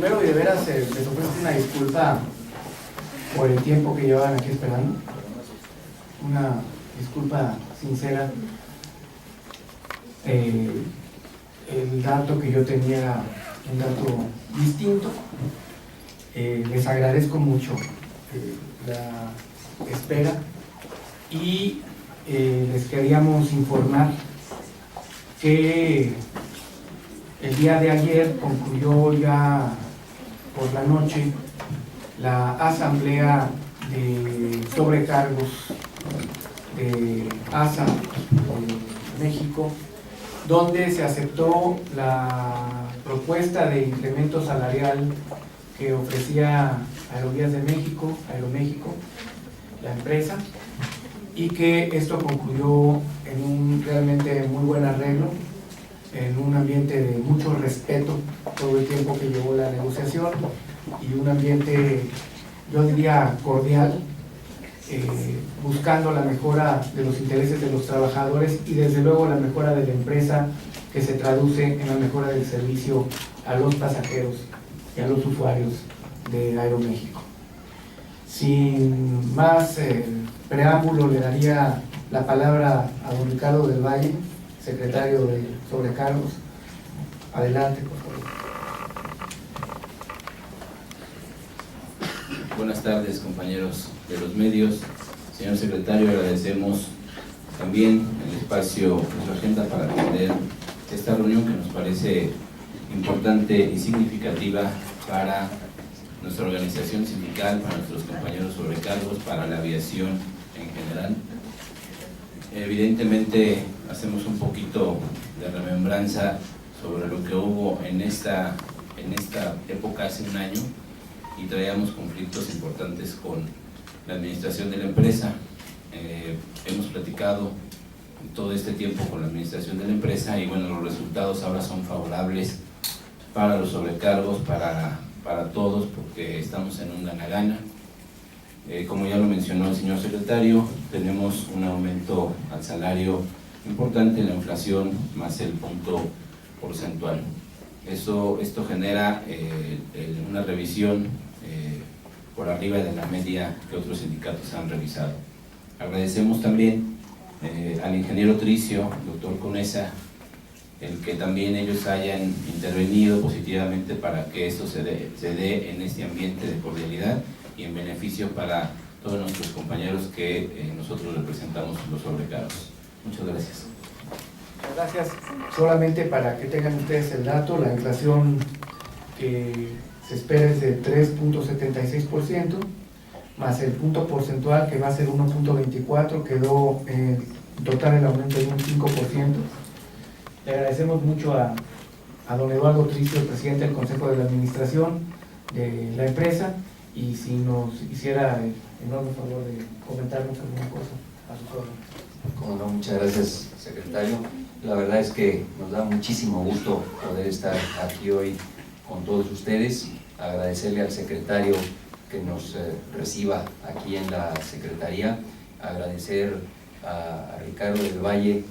primero y de veras les ofrezco una disculpa por el tiempo que llevaban aquí esperando. Una disculpa sincera. El dato que yo tenía era un dato distinto. Les agradezco mucho la espera y les queríamos informar que el día de ayer concluyó ya por la noche la asamblea de sobrecargos de ASA de México, donde se aceptó la propuesta de incremento salarial que ofrecía Aerovías de México, Aeroméxico, la empresa, y que esto concluyó en un realmente muy buen arreglo, en un ambiente de mucho respeto todo el tiempo que llevó la negociación y un ambiente, yo diría, cordial, buscando la mejora de los intereses de los trabajadores y desde luego la mejora de la empresa, que se traduce en la mejora del servicio a los pasajeros y a los usuarios de Aeroméxico. Sin más preámbulo, le daría la palabra a don Ricardo del Valle, secretario de Sobrecargos. Adelante, por favor. Buenas tardes, compañeros de los medios. Señor secretario, agradecemos también el espacio de su agenda para atender esta reunión que nos parece importante y significativa para nuestra organización sindical, para nuestros compañeros sobrecargos, para la aviación en general. Evidentemente hacemos un poquito de remembranza sobre lo que hubo en esta época hace un año, y traíamos conflictos importantes con la administración de la empresa. Hemos platicado todo este tiempo con la administración de la empresa y bueno, los resultados ahora son favorables para los sobrecargos, para todos, porque estamos en un gana-gana. Como ya lo mencionó el señor secretario, tenemos un aumento al salario importante, la inflación más el punto porcentual. Esto genera una revisión por arriba de la media que otros sindicatos han revisado. Agradecemos también al ingeniero Tricio, doctor Conesa, el que también ellos hayan intervenido positivamente para que esto se dé en este ambiente de cordialidad y en beneficio para todos nuestros compañeros que nosotros representamos los sobrecargos. Muchas gracias. Gracias. Solamente para que tengan ustedes el dato, la inflación que se espera es de 3.76%, más el punto porcentual que va a ser 1.24, quedó en total el aumento de un 5%. Le agradecemos mucho a don Eduardo Tricio, el presidente del Consejo de la Administración de la empresa, y si nos hiciera el enorme favor de comentarnos alguna cosa a sus órdenes. Como no, muchas gracias, secretario. La verdad es que nos da muchísimo gusto poder estar aquí hoy con todos ustedes. Agradecerle al secretario que nos reciba aquí en la Secretaría. Agradecer a Ricardo del Valle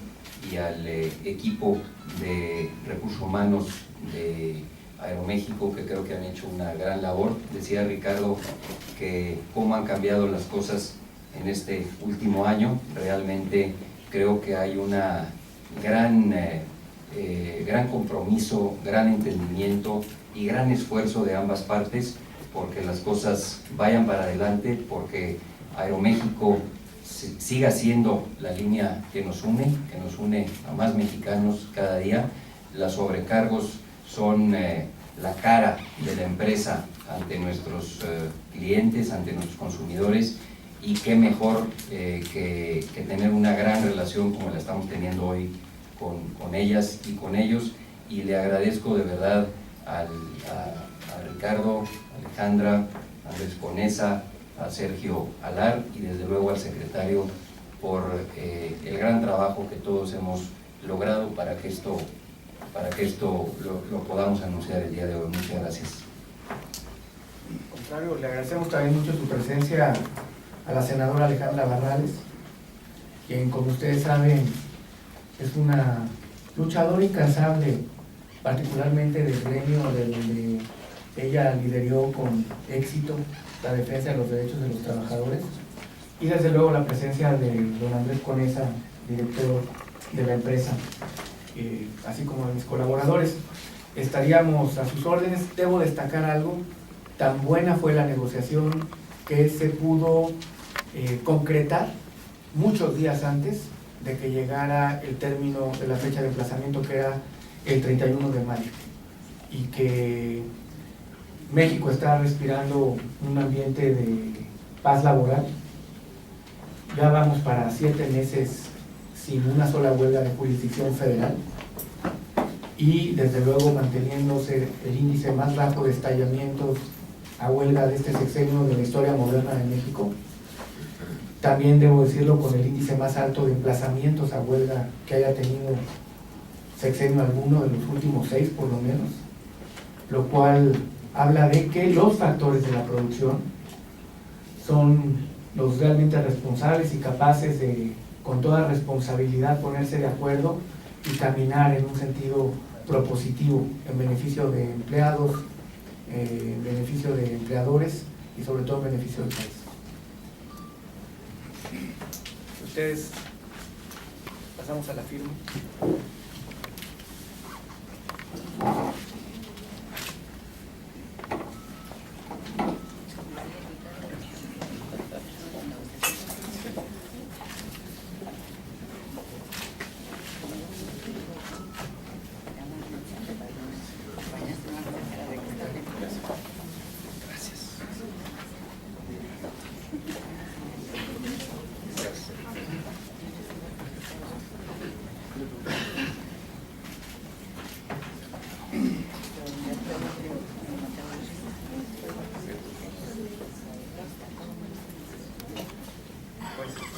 y al equipo de Recursos Humanos de Aeroméxico, que creo que han hecho una gran labor. Decía Ricardo que cómo han cambiado las cosas en este último año. Realmente creo que hay una gran compromiso, gran entendimiento y gran esfuerzo de ambas partes porque las cosas vayan para adelante, porque Aeroméxico siga siendo la línea que nos une a más mexicanos cada día. Las sobrecargos son la cara de la empresa ante nuestros clientes, ante nuestros consumidores, y qué mejor que tener una gran relación como la estamos teniendo hoy con ellas y con ellos. Y le agradezco de verdad a Ricardo, Alejandra, Andrés Conesa, a Sergio Alar y desde luego al secretario por el gran trabajo que todos hemos logrado para que esto lo podamos anunciar el día de hoy. Muchas gracias. Al contrario, le agradecemos también mucho su presencia a la senadora Alejandra Barrales, quien, como ustedes saben, es una luchadora incansable, particularmente del gremio de donde Ella lideró con éxito la defensa de los derechos de los trabajadores y desde luego la presencia de don Andrés Conesa, director de la empresa, así como de mis colaboradores. Estaríamos a sus órdenes. Debo destacar algo: tan buena fue la negociación que se pudo concretar muchos días antes de que llegara el término de la fecha de emplazamiento, que era el 31 de mayo, y que México está respirando un ambiente de paz laboral. Ya vamos para 7 meses sin una sola huelga de jurisdicción federal y desde luego manteniéndose el índice más bajo de estallamientos a huelga de este sexenio de la historia moderna de México. También debo decirlo, con el índice más alto de emplazamientos a huelga que haya tenido sexenio alguno de los últimos 6 por lo menos, lo cual habla de que los factores de la producción son los realmente responsables y capaces de, con toda responsabilidad, ponerse de acuerdo y caminar en un sentido propositivo en beneficio de empleados, en beneficio de empleadores y sobre todo en beneficio del país. Ustedes, pasamos a la firma.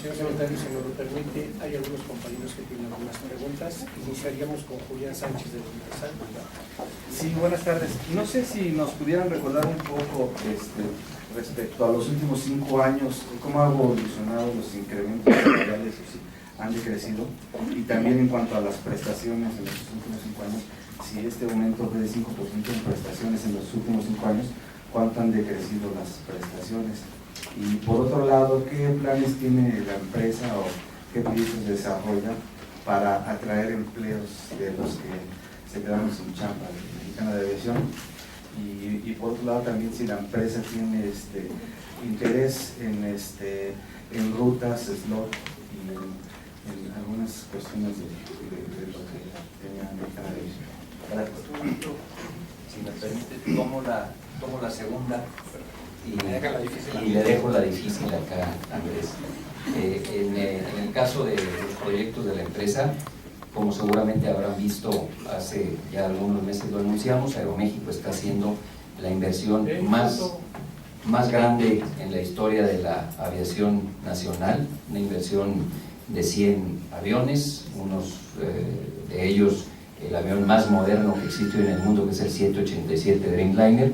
Señor secretario, si nos lo permite, hay algunos compañeros que tienen algunas preguntas. Iniciaríamos con Julián Sánchez de Universal. Sí, buenas tardes. No sé si nos pudieran recordar un poco respecto a los últimos 5 años, cómo han evolucionado los incrementos salariales, o si han decrecido, y también en cuanto a las prestaciones en los últimos 5 años, si este aumento fue de 5% en prestaciones en los últimos 5 años, ¿cuánto han decrecido las prestaciones? Y por otro lado, ¿qué planes tiene la empresa o qué proyectos desarrolla para atraer empleos de los que se quedaron sin chamba de Mexicana de Aviación? Y por otro lado también, si la empresa tiene interés en rutas, slot y en algunas cuestiones de lo que tenía Mexicana de Aviación. Gracias. Si me permite, tomo la segunda y le dejo la difícil. le dejo la difícil acá, Andrés. En el caso de los proyectos de la empresa, como seguramente habrán visto, hace ya algunos meses lo anunciamos, Aeroméxico está haciendo la inversión más grande en la historia de la aviación nacional, una inversión de 100 aviones, unos de ellos el avión más moderno que existe en el mundo, que es el 787 Dreamliner,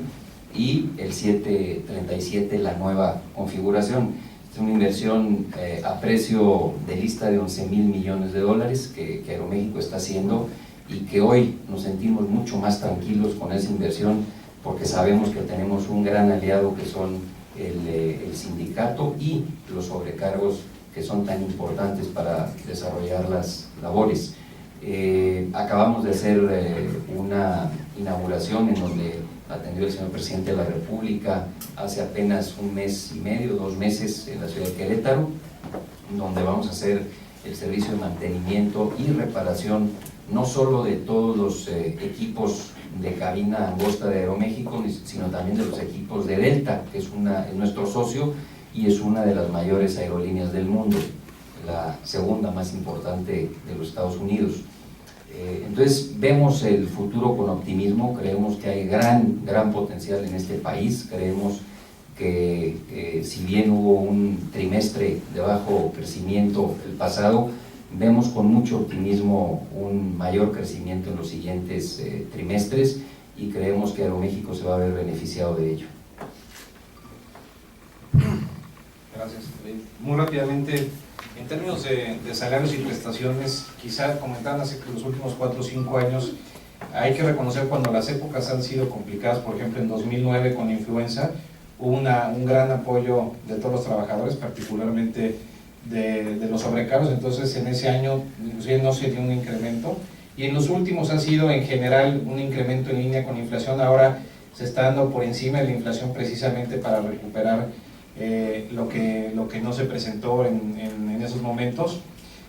y el 737, la nueva configuración. Es una inversión a precio de lista de 11,000 millones de dólares que Aeroméxico está haciendo, y que hoy nos sentimos mucho más tranquilos con esa inversión porque sabemos que tenemos un gran aliado que son el sindicato y los sobrecargos que son tan importantes para desarrollar las labores. Acabamos de hacer una inauguración en donde atendió el señor presidente de la República hace apenas 1 mes y medio, 2 meses, en la ciudad de Querétaro, donde vamos a hacer el servicio de mantenimiento y reparación no solo de todos los equipos de cabina angosta de Aeroméxico, sino también de los equipos de Delta, que es nuestro socio y es una de las mayores aerolíneas del mundo, la segunda más importante de los Estados Unidos. Entonces vemos el futuro con optimismo, creemos que hay gran potencial en este país, creemos que si bien hubo un trimestre de bajo crecimiento el pasado, vemos con mucho optimismo un mayor crecimiento en los siguientes trimestres, y creemos que Aeroméxico se va a ver beneficiado de ello. Gracias. Muy rápidamente, en términos de salarios y prestaciones, quizá comentaban hace que los últimos 4 o 5 años hay que reconocer cuando las épocas han sido complicadas, por ejemplo en 2009 con la influenza, hubo un gran apoyo de todos los trabajadores, particularmente de los sobrecargos, entonces en ese año inclusive no se dio un incremento, y en los últimos ha sido en general un incremento en línea con la inflación. Ahora se está dando por encima de la inflación precisamente para recuperar lo que no se presentó en esos momentos.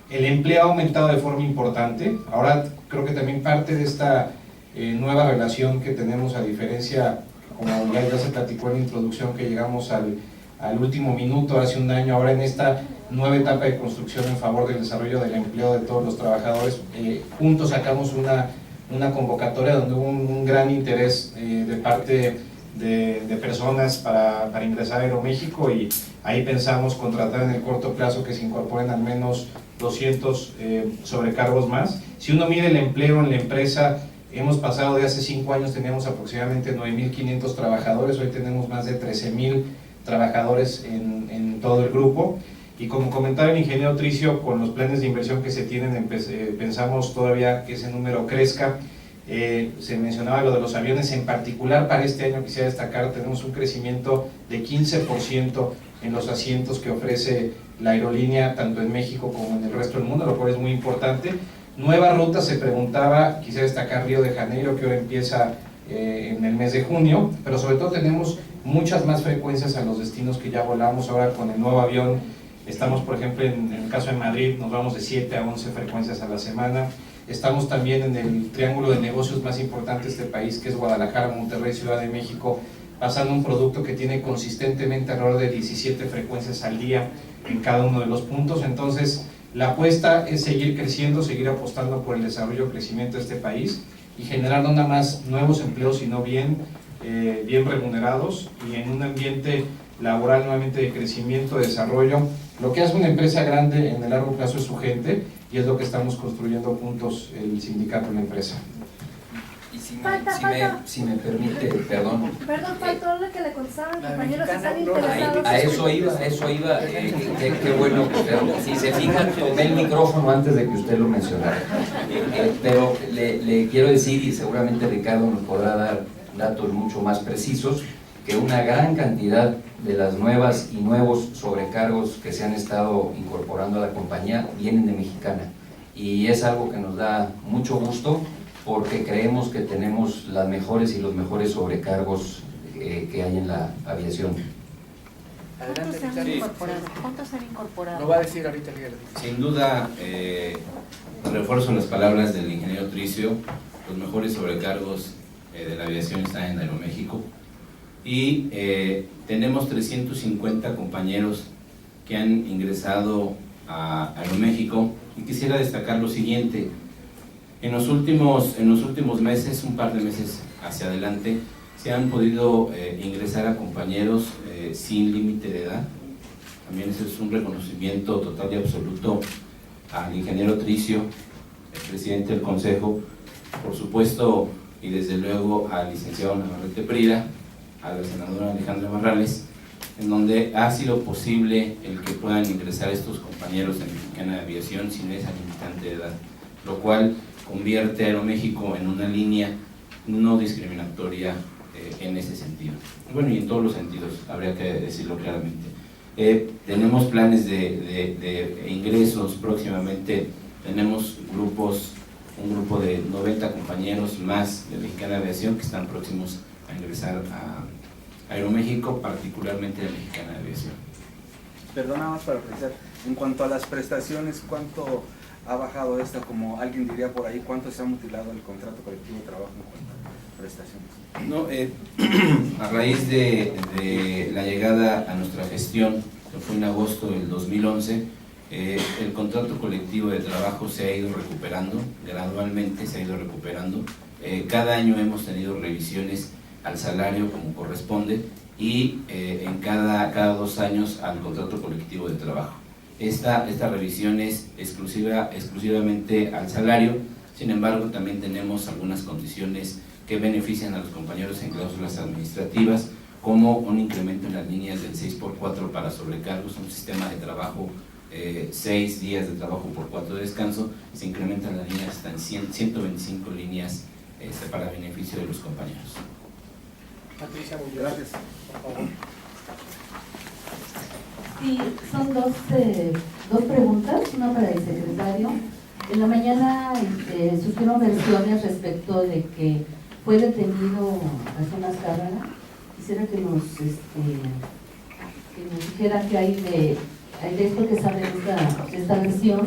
El empleo ha aumentado de forma importante. Ahora creo que también parte de esta nueva relación que tenemos, a diferencia, como ya se platicó en la introducción, que llegamos al último minuto hace un año, ahora en esta nueva etapa de construcción en favor del desarrollo del empleo de todos los trabajadores, juntos sacamos una convocatoria donde hubo un gran interés de parte de personas para ingresar a Aeroméxico, y ahí pensamos contratar en el corto plazo que se incorporen al menos 200 sobrecargos más. Si uno mide el empleo en la empresa, hemos pasado de hace 5 años, teníamos aproximadamente 9.500 trabajadores, hoy tenemos más de 13.000 trabajadores en todo el grupo. Y como comentaba el ingeniero Tricio, con los planes de inversión que se tienen, pensamos todavía que ese número crezca. Se mencionaba lo de los aviones, en particular para este año quisiera destacar, tenemos un crecimiento de 15% en los asientos que ofrece la aerolínea, tanto en México como en el resto del mundo, lo cual es muy importante. Nueva ruta, se preguntaba, quisiera destacar Río de Janeiro, que ahora empieza en el mes de junio, pero sobre todo tenemos muchas más frecuencias a los destinos que ya volamos ahora con el nuevo avión. Estamos, por ejemplo, en el caso de Madrid, nos vamos de 7 a 11 frecuencias a la semana. Estamos también en el triángulo de negocios más importante de este país, que es Guadalajara, Monterrey, Ciudad de México, pasando un producto que tiene consistentemente alrededor de 17 frecuencias al día en cada uno de los puntos. Entonces, la apuesta es seguir creciendo, seguir apostando por el desarrollo y crecimiento de este país y generar no nada más nuevos empleos, sino bien remunerados y en un ambiente laboral nuevamente de crecimiento, de desarrollo. Lo que hace una empresa grande en el largo plazo es su gente, y es lo que estamos construyendo juntos el sindicato y la empresa. Y si me permite, perdón. Perdón, faltó lo que le contestaban, compañeros, están A interesados. eso iba, qué bueno, pero si se fijan, tomé el micrófono antes de que usted lo mencionara. Pero le quiero decir, y seguramente Ricardo nos podrá dar datos mucho más precisos, que una gran cantidad de las nuevas y nuevos sobrecargos que se han estado incorporando a la compañía vienen de Mexicana, y es algo que nos da mucho gusto porque creemos que tenemos las mejores y los mejores sobrecargos que hay en la aviación. Adelante, ¿Cuántos se han incorporado? Lo va a decir ahorita Miguel. Sin duda, refuerzo las palabras del ingeniero Tricio, los mejores sobrecargos de la aviación están en Aeroméxico, y tenemos 350 compañeros que han ingresado a Aeroméxico, y quisiera destacar lo siguiente. En los últimos meses, un par de meses hacia adelante, se han podido ingresar a compañeros sin límite de edad. También ese es un reconocimiento total y absoluto al ingeniero Tricio, el presidente del Consejo, por supuesto, y desde luego al licenciado Navarrete Prida, a la senadora Alejandra Barrales, en donde ha sido posible el que puedan ingresar estos compañeros en Mexicana de Aviación sin esa limitante de edad, lo cual convierte a Aeroméxico en una línea no discriminatoria en ese sentido. Bueno, y en todos los sentidos, habría que decirlo claramente. Tenemos planes de ingresos próximamente, tenemos un grupo de 90 compañeros más de Mexicana de Aviación que están próximos a ingresar a Aeroméxico, particularmente de Mexicana de Aviación. Perdón, nada más para precisar, en cuanto a las prestaciones, ¿cuánto ha bajado esta? Como alguien diría por ahí, ¿cuánto se ha mutilado el contrato colectivo de trabajo en cuanto a prestaciones? No, a raíz de la llegada a nuestra gestión, que fue en agosto del 2011, el contrato colectivo de trabajo se ha ido recuperando, gradualmente se ha ido recuperando. Cada año hemos tenido revisiones al salario como corresponde, y en cada 2 años al contrato colectivo de trabajo. Esta revisión es exclusivamente al salario. Sin embargo, también tenemos algunas condiciones que benefician a los compañeros en cláusulas administrativas, como un incremento en las líneas del 6x4 para sobrecargos, un sistema de trabajo 6 días de trabajo por 4 de descanso. Se incrementan las líneas hasta en 125 líneas para beneficio de los compañeros. Patricia, muy Gracias. por favor. Sí, son dos preguntas, una para el secretario. En la mañana surgieron versiones respecto de que fue detenido Azón Azcárraga. Quisiera que nos dijera qué hay de esto, que sabe de esta versión.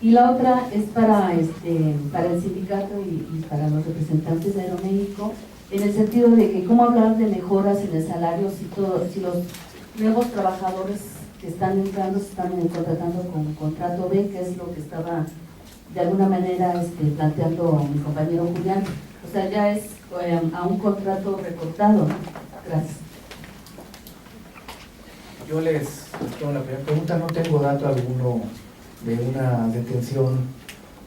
Y la otra es para el sindicato y para los representantes de Aeroméxico, en el sentido de que cómo hablar de mejoras en el salario si los nuevos trabajadores que están entrando se están contratando con contrato B, que es lo que estaba de alguna manera planteando mi compañero Julián. O sea, ya es a un contrato recortado, ¿no? Gracias. Yo les respondo la primera pregunta. No tengo dato alguno de una detención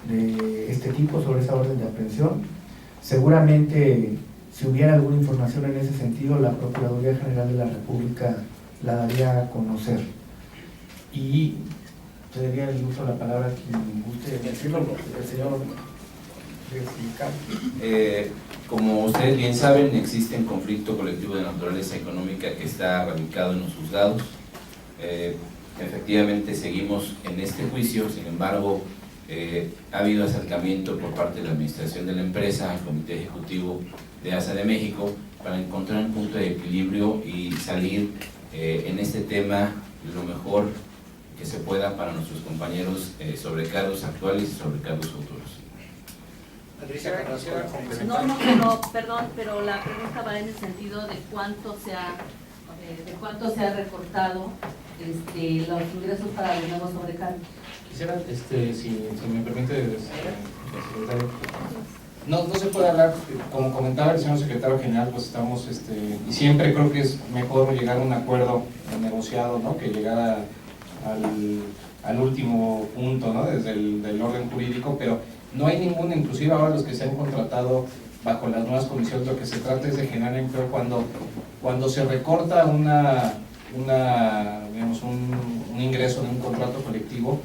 de este tipo sobre esa orden de aprehensión. Seguramente, si hubiera alguna información en ese sentido, la Procuraduría General de la República la daría a conocer. Y te daría el uso de la palabra a quien guste decirlo, el señor sindical. Como ustedes bien saben, existe un conflicto colectivo de naturaleza económica que está radicado en los juzgados. Efectivamente seguimos en este juicio, sin embargo, ha habido acercamiento por parte de la administración de la empresa al Comité Ejecutivo de ASA de México para encontrar un punto de equilibrio y salir en este tema lo mejor que se pueda para nuestros compañeros sobrecargos actuales y sobrecargos futuros. Patricia Carrasco, la conferencia. No, perdón, pero la pregunta va en el sentido de cuánto se ha recortado los ingresos para los nuevos sobrecargos. Quisiera, si me permite, secretario, no se puede hablar, como comentaba el señor secretario general, pues estamos, y siempre creo que es mejor llegar a un acuerdo negociado, ¿no?, que llegar al último punto, ¿no?, desde el orden jurídico, pero no hay ninguna, inclusive ahora los que se han contratado bajo las nuevas condiciones, lo que se trata es de generar empleo. Cuando se recorta digamos, un ingreso de un contrato colectivo,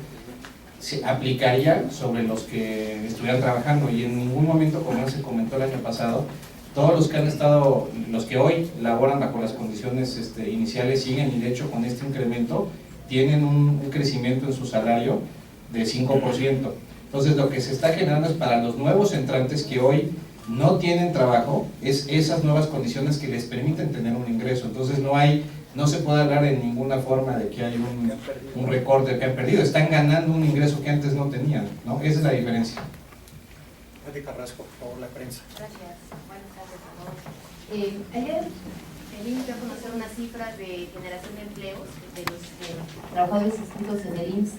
se aplicaría sobre los que estuvieran trabajando, y en ningún momento, como se comentó el año pasado, todos los que han estado, los que hoy laboran bajo las condiciones iniciales siguen, y de hecho con este incremento tienen un crecimiento en su salario de 5%. Entonces lo que se está generando es para los nuevos entrantes que hoy no tienen trabajo, es esas nuevas condiciones que les permiten tener un ingreso. Entonces no se puede hablar en ninguna forma de que hay un recorte, que han perdido, están ganando un ingreso que antes no tenían, ¿no? Esa es la diferencia. Patricia Carrasco, por favor, la prensa. Gracias. Buenas tardes a todos. Ayer el IMSS dio a conocer unas cifras de generación de empleos de los trabajadores inscritos en el IMSS,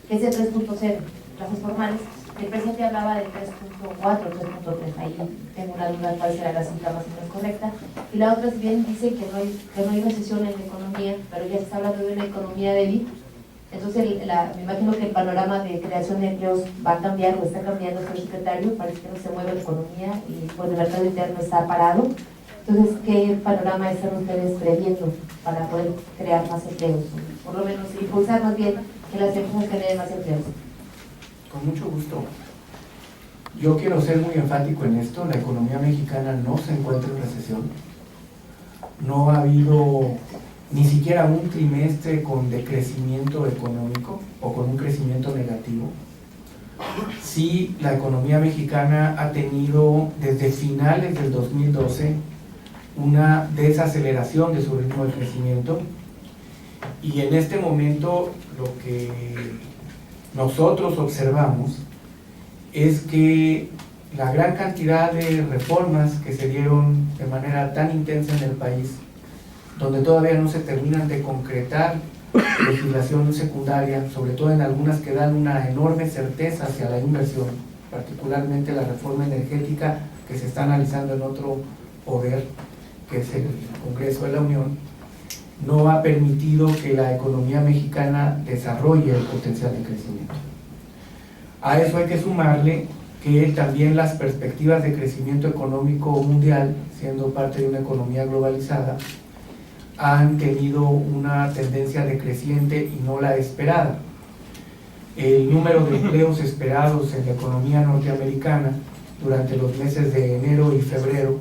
que es de 3.0, plazas formales. El presidente hablaba de 3.4, 3.3, ahí tengo una duda cuál será la cifra más o menos correcta. Y la otra, si bien dice que no hay recesión en la economía, pero ya se está hablando de una economía débil, entonces me imagino que el panorama de creación de empleos va a cambiar o está cambiando, señor secretario. Parece que no se mueve la economía y pues, el mercado interno está parado. Entonces, ¿qué panorama están ustedes previendo para poder crear más empleos? Por lo menos impulsar más bien que las empresas generen más empleos. Con mucho gusto. Yo quiero ser muy enfático en esto. La economía mexicana no se encuentra en recesión. No ha habido ni siquiera un trimestre con decrecimiento económico o con un crecimiento negativo. Sí, la economía mexicana ha tenido desde finales del 2012 una desaceleración de su ritmo de crecimiento, y en este momento lo que nosotros observamos es que la gran cantidad de reformas que se dieron de manera tan intensa en el país, donde todavía no se terminan de concretar legislación secundaria, sobre todo en algunas que dan una enorme certeza hacia la inversión, particularmente la reforma energética que se está analizando en otro poder, que es el Congreso de la Unión, no ha permitido que la economía mexicana desarrolle el potencial de crecimiento. A eso hay que sumarle que también las perspectivas de crecimiento económico mundial, siendo parte de una economía globalizada, han tenido una tendencia decreciente y no la esperada. El número de empleos esperados en la economía norteamericana durante los meses de enero y febrero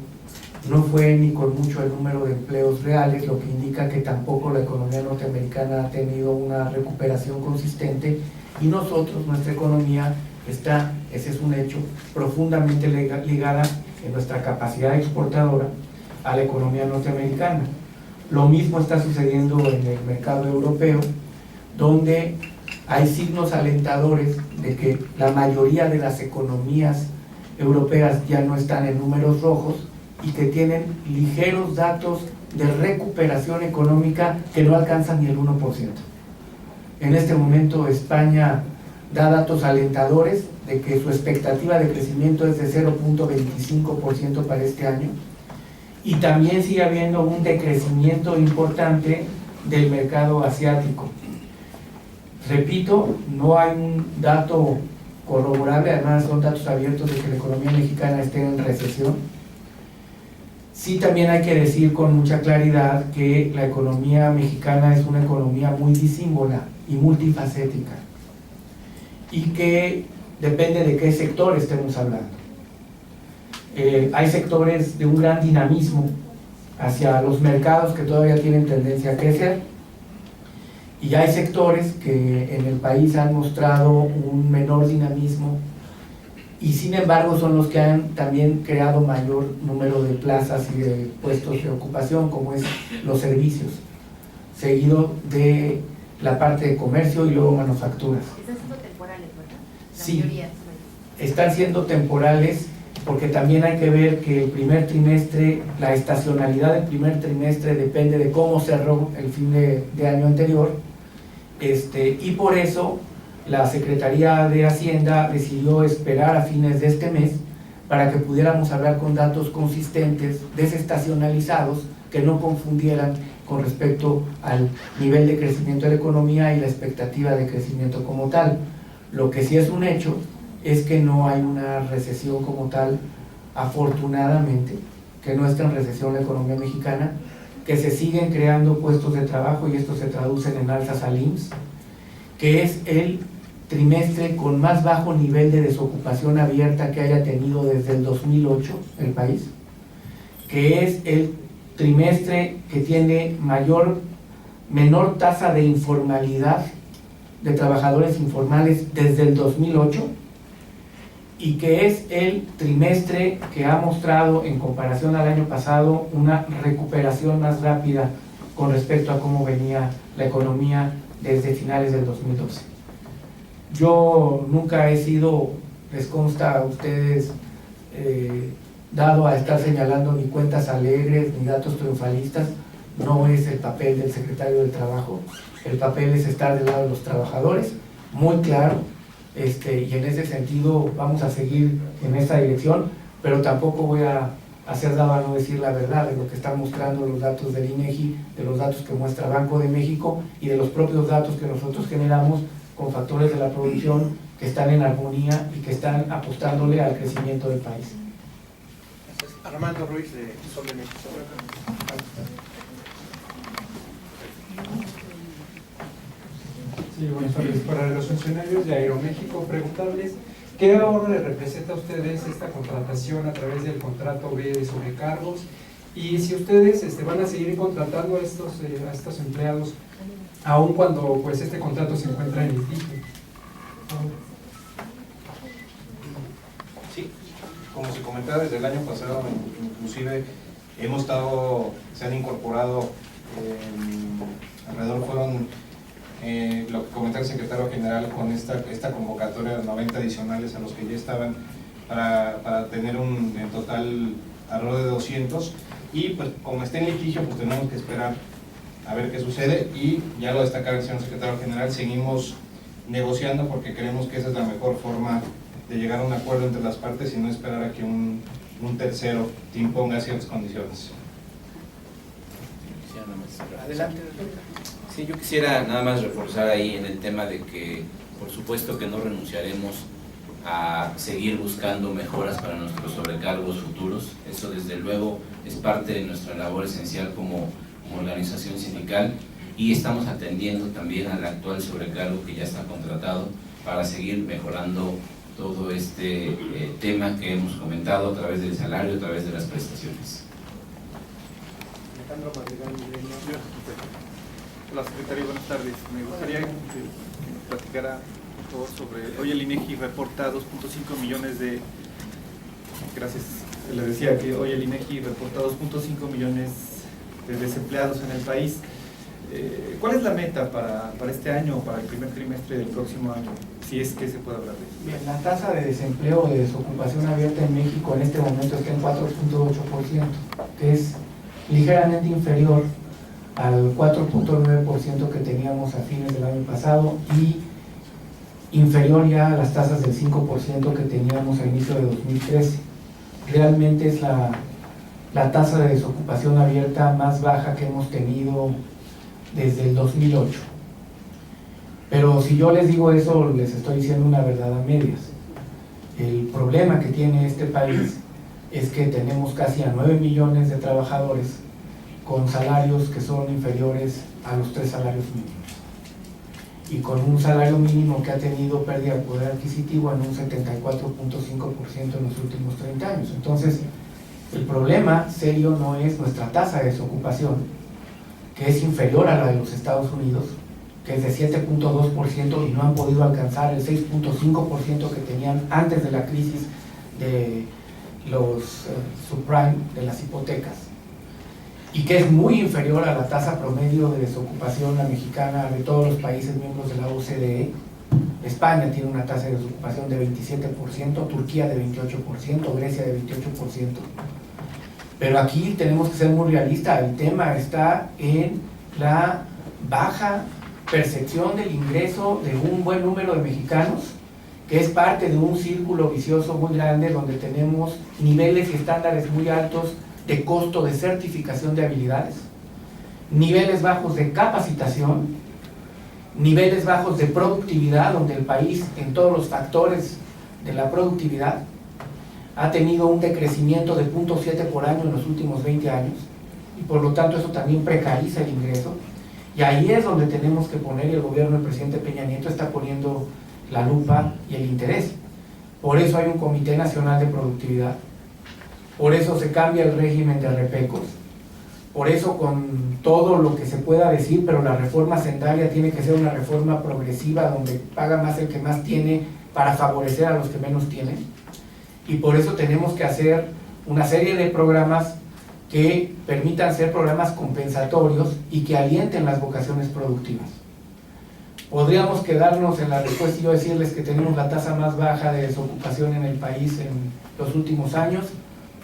no fue ni con mucho el número de empleos reales, lo que indica que tampoco la economía norteamericana ha tenido una recuperación consistente, y nosotros, nuestra economía está, ese es un hecho, profundamente ligada en nuestra capacidad exportadora a la economía norteamericana. Lo mismo está sucediendo en el mercado europeo, donde hay signos alentadores de que la mayoría de las economías europeas ya no están en números rojos y que tienen ligeros datos de recuperación económica que no alcanzan ni el 1%. En este momento España da datos alentadores de que su expectativa de crecimiento es de 0.25% para este año, y también sigue habiendo un decrecimiento importante del mercado asiático. Repito, no hay un dato corroborable, además son datos abiertos de que la economía mexicana esté en recesión. Sí, también hay que decir con mucha claridad que la economía mexicana es una economía muy disímbola y multifacética, y que depende de qué sector estemos hablando. Hay sectores de un gran dinamismo hacia los mercados que todavía tienen tendencia a crecer, y hay sectores que en el país han mostrado un menor dinamismo, y sin embargo son los que han también creado mayor número de plazas y de puestos de ocupación, como es los servicios, seguido de la parte de comercio y luego manufacturas. Están siendo temporales, ¿verdad? La Sí, mayoría. están siendo temporales, porque también hay que ver que el primer trimestre, la estacionalidad del primer trimestre depende de cómo cerró el fin de año anterior, y por eso la Secretaría de Hacienda decidió esperar a fines de este mes para que pudiéramos hablar con datos consistentes, desestacionalizados, que no confundieran con respecto al nivel de crecimiento de la economía y la expectativa de crecimiento como tal. Lo que sí es un hecho es que no hay una recesión como tal, afortunadamente, que no está en recesión la economía mexicana, que se siguen creando puestos de trabajo, y esto se traduce en alzas al IMSS, que es el trimestre con más bajo nivel de desocupación abierta que haya tenido desde el 2008 el país, que es el trimestre que tiene menor tasa de informalidad de trabajadores informales desde el 2008, y que es el trimestre que ha mostrado en comparación al año pasado una recuperación más rápida con respecto a cómo venía la economía desde finales del 2012. Yo nunca he sido, les consta a ustedes, dado a estar señalando ni cuentas alegres ni datos triunfalistas. No es el papel del secretario del Trabajo, el papel es estar del lado de los trabajadores, muy claro, y en ese sentido vamos a seguir en esa dirección, pero tampoco voy a hacer dado a no decir la verdad de lo que están mostrando los datos del INEGI, de los datos que muestra Banco de México y de los propios datos que nosotros generamos con factores de la producción que están en armonía y que están apostándole al crecimiento del país. Armando Ruiz, de Sol de México. Sí, buenas tardes. Para los funcionarios de Aeroméxico, preguntarles ¿qué ahorro le representa a ustedes esta contratación a través del contrato B de sobrecargos? Y si ustedes van a seguir contratando a estos empleados, aun cuando pues este contrato se encuentra en litigio. Sí, como se comentaba desde el año pasado, inclusive se han incorporado, alrededor fueron, lo que comentaba el secretario general, con esta convocatoria de 90 adicionales a los que ya estaban, para tener en total alrededor de 200, y pues como está en litigio, pues tenemos que esperar a ver qué sucede, y ya lo destacaba el señor secretario general, seguimos negociando porque creemos que esa es la mejor forma de llegar a un acuerdo entre las partes y no esperar a que un tercero te imponga ciertas condiciones. Adelante. Sí, yo quisiera nada más reforzar ahí en el tema de que por supuesto que no renunciaremos a seguir buscando mejoras para nuestros sobrecargos futuros. Eso desde luego es parte de nuestra labor esencial como organización sindical, y estamos atendiendo también al actual sobrecargo que ya está contratado para seguir mejorando todo este tema que hemos comentado a través del salario, a través de las prestaciones. Alejandro Madrigal, Milenio. Hola, secretario, buenas tardes. Me gustaría que nos platicara un poco sobre, hoy el INEGI reporta 2.5 millones de, gracias, le decía que hoy el INEGI reporta 2.5 millones de desempleados en el país. ¿Cuál es la meta para este año o para el primer trimestre del próximo año? Si es que se puede hablar de eso. Bien, la tasa de desempleo o de desocupación abierta en México en este momento está en 4.8%, que es ligeramente inferior al 4.9% que teníamos a fines del año pasado y inferior ya a las tasas del 5% que teníamos a inicio de 2013. Realmente es la tasa de desocupación abierta más baja que hemos tenido desde el 2008. Pero si yo les digo eso, les estoy diciendo una verdad a medias. El problema que tiene este país es que tenemos casi a 9 millones de trabajadores con salarios que son inferiores a los 3 salarios mínimos y con un salario mínimo que ha tenido pérdida de poder adquisitivo en un 74.5% en los últimos 30 años. Entonces, el problema serio no es nuestra tasa de desocupación, que es inferior a la de los Estados Unidos, que es de 7.2% y no han podido alcanzar el 6.5% que tenían antes de la crisis de los subprime, de las hipotecas, y que es muy inferior a la tasa promedio de desocupación, la mexicana, de todos los países miembros de la OCDE. España tiene una tasa de desocupación de 27%, Turquía de 28%, Grecia de 28%. Pero aquí tenemos que ser muy realistas, el tema está en la baja percepción del ingreso de un buen número de mexicanos, que es parte de un círculo vicioso muy grande donde tenemos niveles y estándares muy altos de costo de certificación de habilidades, niveles bajos de capacitación, niveles bajos de productividad, donde el país en todos los factores de la productividad ha tenido un decrecimiento de 0.7 por año en los últimos 20 años y por lo tanto eso también precariza el ingreso, y ahí es donde tenemos que poner, y el gobierno del presidente Peña Nieto está poniendo la lupa y el interés. Por eso hay un Comité Nacional de Productividad, por eso se cambia el régimen de repecos, por eso con todo lo que se pueda decir, pero la reforma hacendaria tiene que ser una reforma progresiva donde paga más el que más tiene para favorecer a los que menos tienen, y por eso tenemos que hacer una serie de programas que permitan ser programas compensatorios y que alienten las vocaciones productivas. Podríamos quedarnos en la respuesta y yo decirles que tenemos la tasa más baja de desocupación en el país en los últimos años,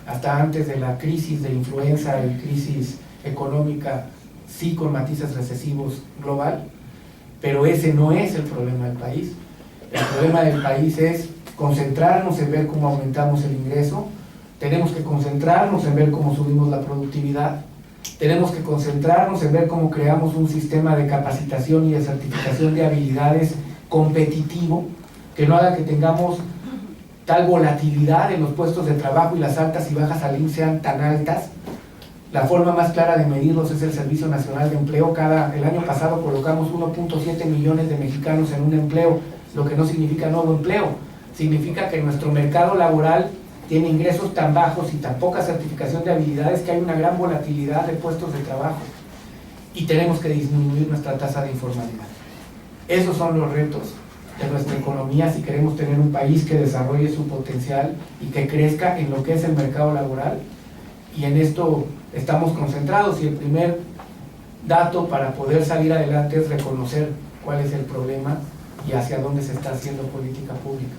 hasta antes de la crisis de influenza y crisis económica, sí con matices recesivos global, pero ese no es el problema del país. El problema del país es concentrarnos en ver cómo aumentamos el ingreso, tenemos que concentrarnos en ver cómo subimos la productividad, tenemos que concentrarnos en ver cómo creamos un sistema de capacitación y de certificación de habilidades competitivo, que no haga que tengamos tal volatilidad en los puestos de trabajo y las altas y bajas al IMSS sean tan altas. La forma más clara de medirlos es el Servicio Nacional de Empleo. El año pasado colocamos 1.7 millones de mexicanos en un empleo, lo que no significa nuevo empleo, significa que nuestro mercado laboral tiene ingresos tan bajos y tan poca certificación de habilidades que hay una gran volatilidad de puestos de trabajo y tenemos que disminuir nuestra tasa de informalidad. Esos son los retos de nuestra economía si queremos tener un país que desarrolle su potencial y que crezca en lo que es el mercado laboral, y en esto estamos concentrados, y el primer dato para poder salir adelante es reconocer cuál es el problema y hacia dónde se está haciendo política pública.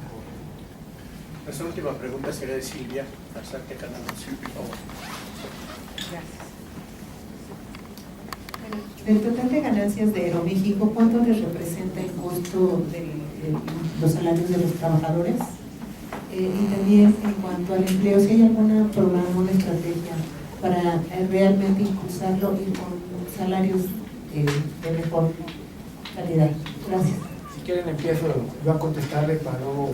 Nuestra última pregunta será de Silvia Arzate Canal. Por favor. Gracias. Del total de ganancias de Aeroméxico, ¿cuánto les representa el costo de los salarios de los trabajadores? Y también en cuanto al empleo, si hay algún programa, una estrategia para realmente impulsarlo y con salarios de mejor calidad. Gracias. Si quieren empiezo yo a contestarle para luego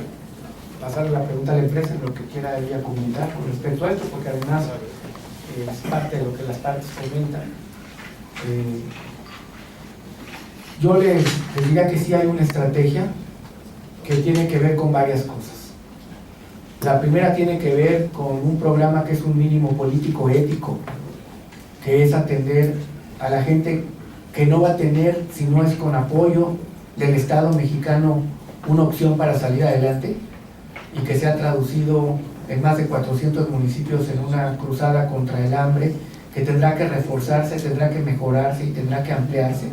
pasarle la pregunta a la empresa en lo que quiera ella comentar con respecto a esto, porque además es parte de lo que las partes comentan. Yo les diría que sí hay una estrategia que tiene que ver con varias cosas. La primera tiene que ver con un programa que es un mínimo político ético, que es atender a la gente que no va a tener, si no es con apoyo del Estado mexicano, una opción para salir adelante, y que se ha traducido en más de 400 municipios en una cruzada contra el hambre que tendrá que reforzarse, tendrá que mejorarse y tendrá que ampliarse.